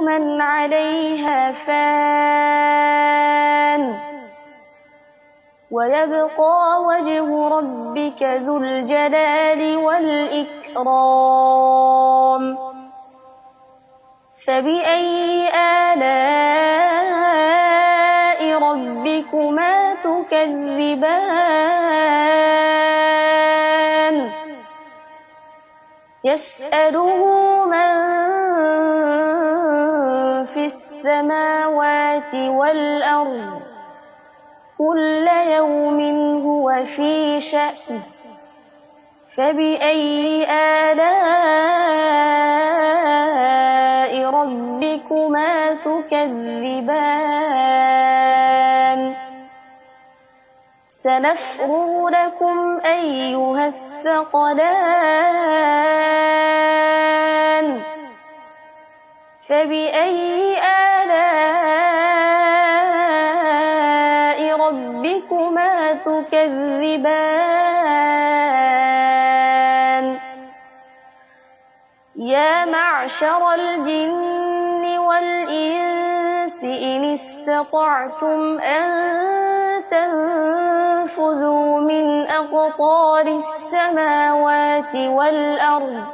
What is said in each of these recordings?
من عليها فان ويبقى وجه ربك ذو الجلال والإكرام فبأي آلاء ربكما تكذبان يسأله من في السماوات والأرض كل يوم هو في شأن فبأي آلاء ربكما تكذبان سنفرغ لكم أيها الثقلان فبأي آلاء ربكما تكذبان يا معشر الجن والإنس إن استطعتم أن تنفذوا من أقطار السماوات والأرض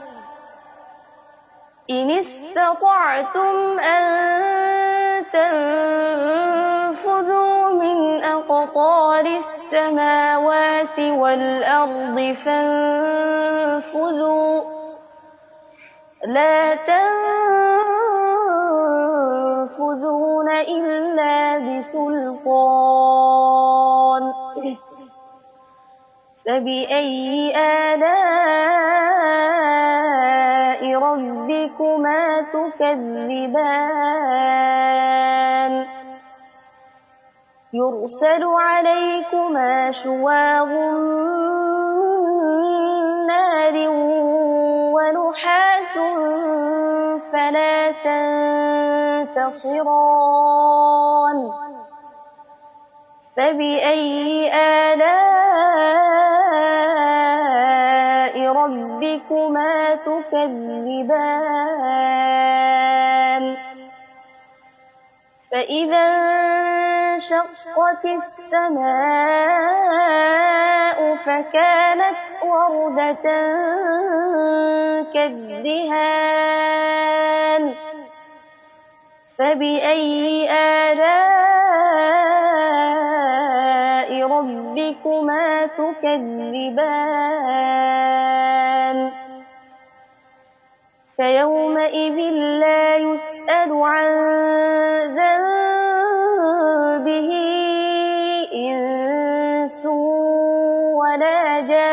إن استطعتم أن تنفذوا من أقطار السماوات والأرض فانفذوا لا تنفذون إلا بسلطان فبأي آلاء ربكما تكذبان يرسل عليكما شواظ من نار ونحاس فلا تنتصران فبأي آلاء ربكما تكذبان فإذا انشقت السماء فكانت وردة كالدهان فبأي آلاء ربكما تكذبان فيومئذ لا يسأل عن ذنبه إنس ولا جان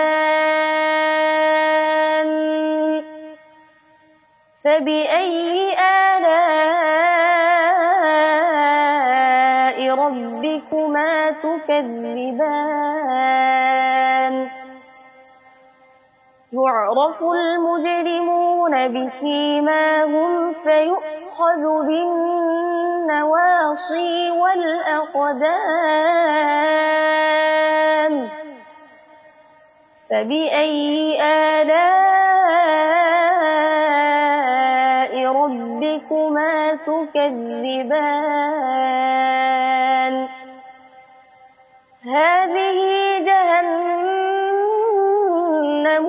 فبأي آلاء ربكما تكذبان يعرف المجرمون بسيماهم فيؤخذ بالنواصي والأقدام فبأي آلاء ربكما تكذبان هذه جهنم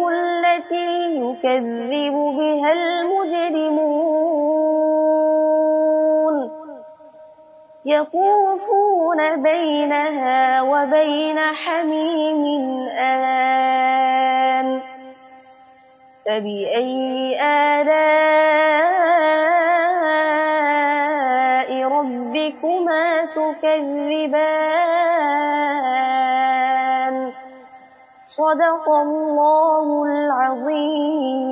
التي يكذب بها المجرمون يطوفون بينها وبين حميم آن فبأي آلاء ربكما تكذبان صدق الله العظيم.